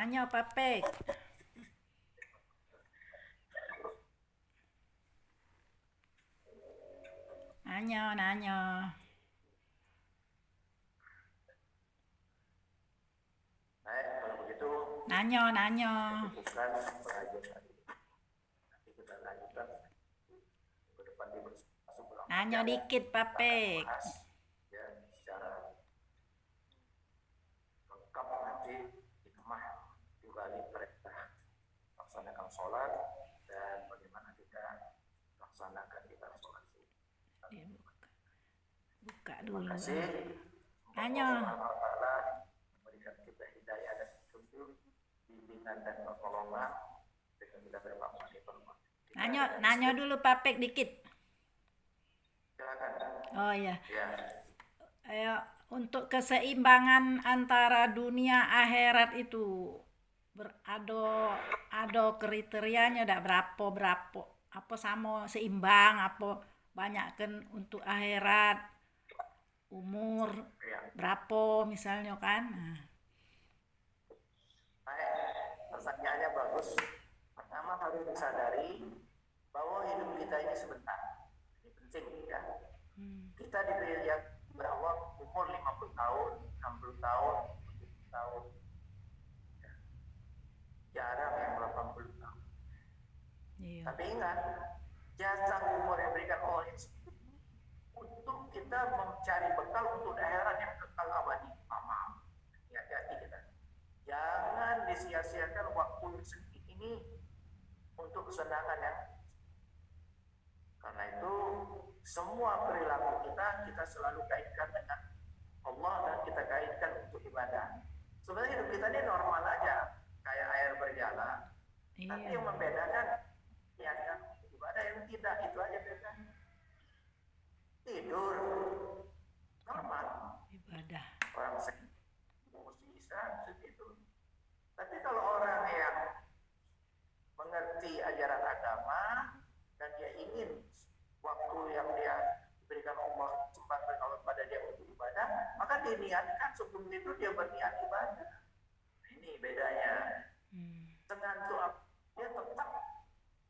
Nanyo papek. Nanyo. Baik, kalau begitu Nanyo. cukupkan pengajian hari ini. Nanti kita lanjutkan ke depan di masuk ulang Nanyo panjang. dikit Kita akan papek. membahas ya secara lengkap nanti di kemah juga perintah laksanakan sholat dan bagaimana kita laksanakan kita sholat subuh. Buka Terima dulu. kasih. Nanyo. Allah Ta'ala memberikan kita hidayah dan petunjuk, bimbingan dan pertolongan dengan kita bermanfaat. Nanyo dulu papek dikit. Silakan. Oh iya. Ya. Untuk keseimbangan antara dunia akhirat itu ada kriterianya enggak berapa apa sama seimbang apa banyak kan untuk akhirat umur berapa misalnya kan. Baik, pertanyaannya bagus. Pertama harus disadari bahwa hidup kita ini sebentar. Ini penting ya. Kita diberi yang bahwa umur 50 tahun, 60 tahun, 70 tahun. Jarang yang 80 tahun. Iya. Tapi ingat, jasa umur yang diberikan Allah untuk kita mencari bekal untuk akhirat yang kekal abadi. Maaf. Hati-hati kita. Jangan disia-siakan waktu sedikit ini untuk kesenangan ya. Karena itu semua perilaku kita selalu kaitkan dengan Allah dan kita kaitkan untuk ibadah. Sebenarnya hidup kita ini normal aja, kayak air berjalan. Iya. Tapi yang membedakan niatkan ibadah yang tidak, itu aja bedanya. Tidur normal. Ibadah. Orang mesti bisa tidur. Tapi kalau orang yang mengerti ajaran agama dan dia ingin waktu yang dia berikan Allah kesempatan Allah pada dia untuk ibadah, maka diniatkan sebelum tidur dia berniat ibadah. Ini bedanya. Dengan doa dia tetap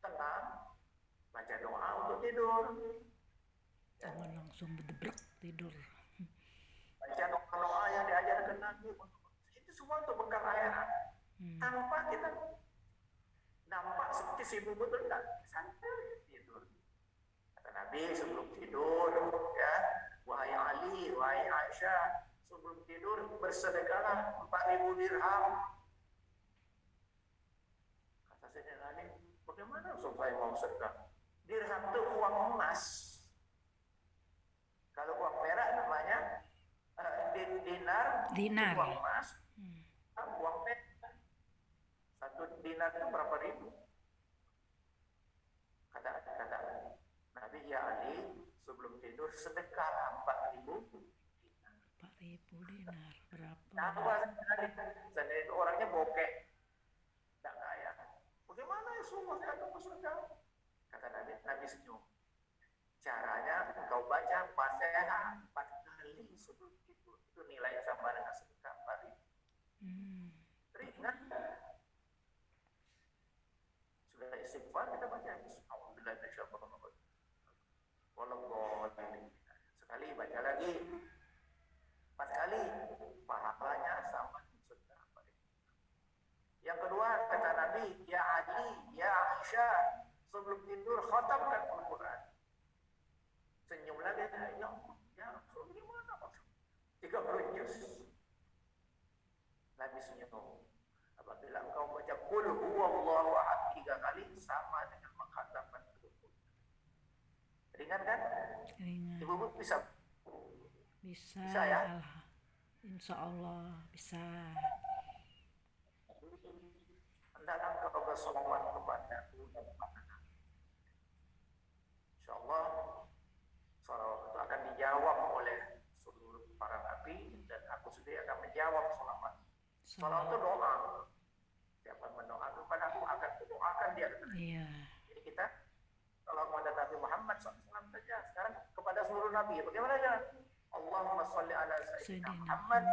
tenang, baca doa untuk tidur. Jangan langsung berdebrek tidur. Baca doa yang diajarkan Nabi itu semua untuk bekal akhirat. Tanpa kita nampak seperti sibuk betul enggak, santai tidur. Kata Nabi sebelum tidur, ya, wahai Ali, wahai Aisyah, sebelum tidur bersedekahlah 4.000 dirham. Kata Sayyidina Ali, bagaimana supaya mau sedekah? Dirham itu uang emas. Kalau uang perak namanya dinar. Uang emas, uang perak. Satu dinar itu berapa ribu? Kata Nabi, ya Ali, sebelum tidur sedekah 4.000 dinar. 4.000 dinar berapa? Nah, orangnya bokeh, tidak kaya. Bagaimana ya semua saya akan bersedekah? Kata Nabi senyum. Caranya engkau baca Fatihah 4 kali sebelum tidur. Itu nilai sama dengan sedekah 4.000. Ringan. Sudah istighfar kita baca Alhamdulillah minasyaitonir rajim. Sekali baca lagi 4 kali, pahalanya sama sedekah 4.000. Yang kedua kata Nabi, ya Ali, ya Aisyah, sebelum tidur khatamkan Al-Quran. Senyum lagi, ya gimana maksud? 30 juz. Nabi senyum. Apabila engkau baca qul huwallahu ahad 3 kali sama dengan mengkhatamkan Al-Quran. Ringan kan? Ringan. Ibu bisa? Bisa Ya? Insya Allah bisa. Hendaklah engkau bersolawat kepada Nabi dan kepada Nabi. Insya Allah salawat itu akan dijawab oleh seluruh para nabi dan aku sendiri akan menjawab salawat. Salawat itu doa. Siapa mendoakan kepada aku akan kudoakan dia. Iya. Jadi kita kalau kepada Nabi Muhammad SAW saja, sekarang kepada seluruh nabi. Bagaimana ya? Allahumma sholli ala sayyidina Muhammad.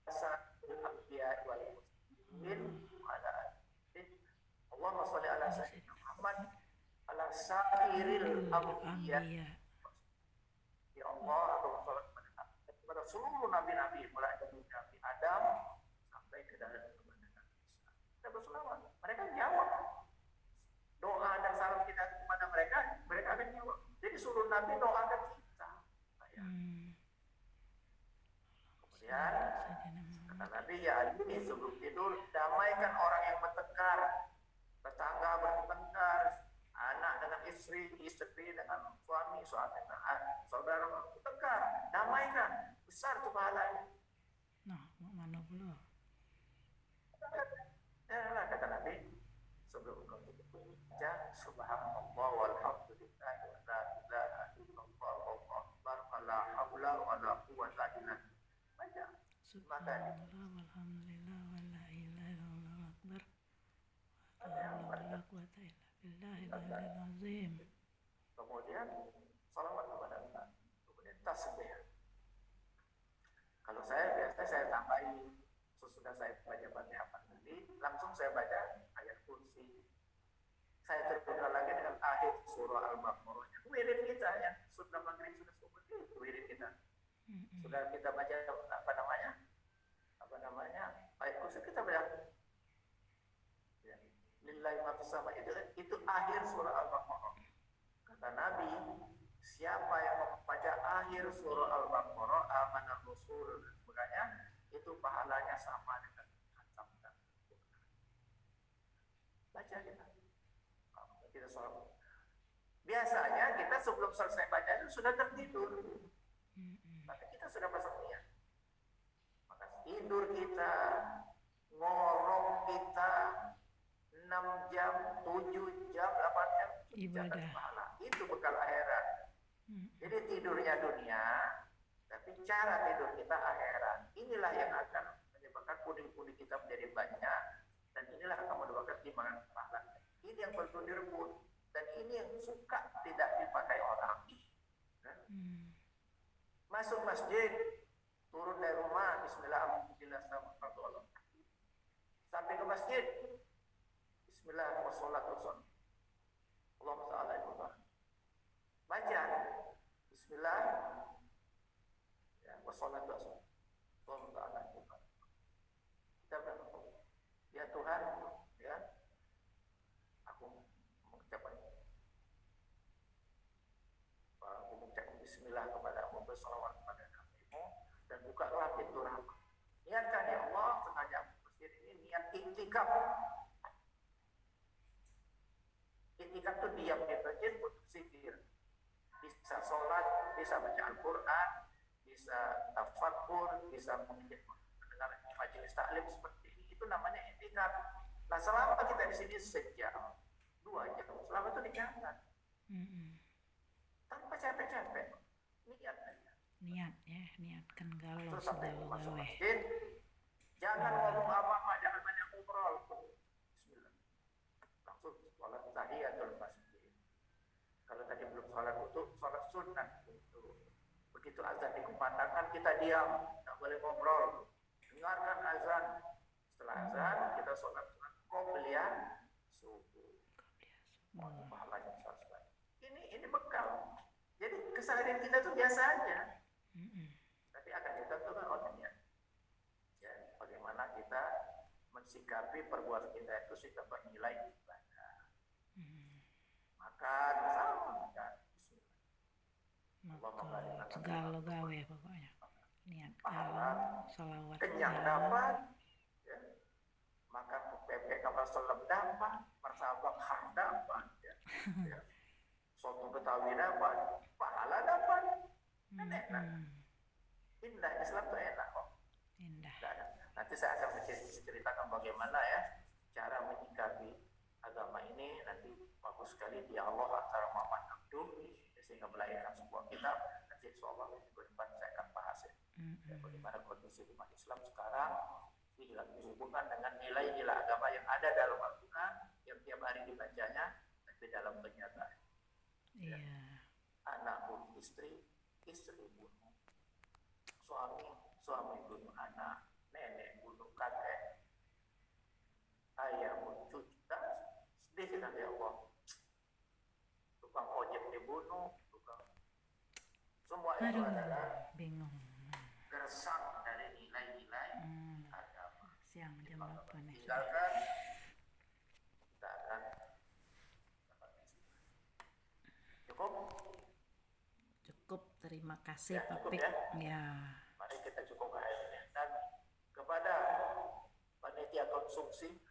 Sayyidul anbiya wal mursalin. ala Allahumma sholli ala sayyidina Muhammad ala sairil anbiya. Ambiya. Ya Allah, aku bersolat kepada seluruh nabi-nabi mulai dari Nabi Adam sampai ke kepada Nabi Isa. Kita berselawat, mereka jawab doa dan salam kita kepada mereka, mereka akan jawab. Jadi suruh Nabi doakan kita. Kemudian kata Nabi, ya ini sebelum tidur damaikan orang yang bertengkar, tetangga bertengkar, anak dengan istri, istri dengan suami, suami dengan saudara bertengkar, damaikan, besar itu pahalanya. Nah, mana pula? Ya, kata Nabi, sebelum kau tidur, baca subhanallah walhamdulillah wa la ilaha illallah wallahu akbar wa la haula wa la quwwata illa billah. Baca. Subhanallah walhamdulillah wa la ilaha illallah akbar. Wa la quwwata illa billahil azim. Kemudian salawat kepada Allah. Kemudian tasbih. Kalau saya tambahin sesudah saya baca Fatihah tadi, langsung saya baca ayat kursi. Saya terbuka lagi dengan akhir surah Al-Baqarah. Wirid kita yang sudah maghrib sudah subuh itu wirid kita. Sudah kita baca apa namanya ayat kursi kita baca. Ya. Lillahi ma fis sama itu akhir surah Al-Baqarah. Kata Nabi, siapa yang membaca akhir surah Al-Baqarah, amanar rasul dan sebagainya, itu pahalanya sama dengan khatam. Baca kita sholat. Biasanya kita sebelum selesai baca itu sudah tertidur, tapi kita sudah pasang niat. Maka tidur kita, ngorok kita 6 jam, 7 jam, 8 jam Ibadah. pahala. Itu bekal akhirat. Jadi tidurnya dunia, tapi cara tidur kita akhirat. Inilah yang akan menyebabkan pundi-pundi kita menjadi banyak, dan inilah akan menyebabkan timbangan pahala. Ini yang perlu direbut, dan ini yang suka tidak dipakai orang. Masuk masjid, turun dari rumah, bismillahirrahmanirrahim. Sampai ke masjid, bismillah wassalatu Allahumma shalli ala Muhammad. Baca bismillah ya wassalatu Allahumma shalli ala Muhammad. Kita berdoa, ya Tuhan, ya aku mengucapkan bismillah kepadamu, bersalawat kepada Nabi-Mu, dan bukalah pintu rahmat. Niatkan ya Allah, sengaja masjid ini niat iktikaf. Iktikaf itu diam di masjid untuk zikir. Bisa sholat, bisa baca Al-Quran, bisa tafakkur, bisa mendengar majelis taklim seperti ini. Itu namanya iktikaf. Nah, selama kita di sini sejam, 2 jam, selama itu dicatat. Tanpa capek-capek, niat aja. Niat ya, niatkan galau Terus sampai segala masuk gawe. masjid, jangan ngomong apa-apa, jangan banyak ngobrol. Bismillah. Langsung sholat tahiyatul masjid. Kalau tadi belum sholat wudu, sholat sunnah itu. Begitu azan dikumandangkan, kita diam, tidak boleh ngobrol. Dengarkan azan. Setelah azan, kita sholat sunnah qobliyah subuh. Mohon pahalanya selesai. Ini bekal. Jadi keseharian kita itu biasa aja. Tapi akan ditentukan olehnya. Ya, bagaimana kita mensikapi perbuatan kita itu sudah bernilai ibadah. Makan sama makan. Maka segala gawe pokoknya. Niat Pahala, galau, salawat kenyang galau. dapat, ya. Makan pepek kapal selam dapat, martabak khas dapat, ya. Ya. Soto Betawi dapat, pahala dapat, kan enak. Indah, Islam tuh enak kok. Indah. Nanti saya akan menceritakan bagaimana ya cara menyikapi agama ini. Nanti bagus sekali dialog antara Muhammad Abduh sehingga melahirkan sebuah kitab. Nanti insya Allah minggu depan saya akan bahas ya. Bagaimana kondisi umat Islam sekarang dihubungkan dengan nilai-nilai agama yang ada dalam Al-Quran yang tiap hari dibacanya, tapi dalam kenyataan. Iya. Anak bunuh istri, istri bunuh suami, suami bunuh anak, nenek bunuh kakek. Semua itu Aduh, adalah bingung. gersang dari nilai-nilai Hmm, agama. siang jam Kalau berapa nih? tinggalkan, kita akan dapat musibah. Cukup? Cukup, terima kasih Ya, Pak cukup Pik. ya. Ya. Mari kita cukupkan akhirnya. Dan kepada panitia konsumsi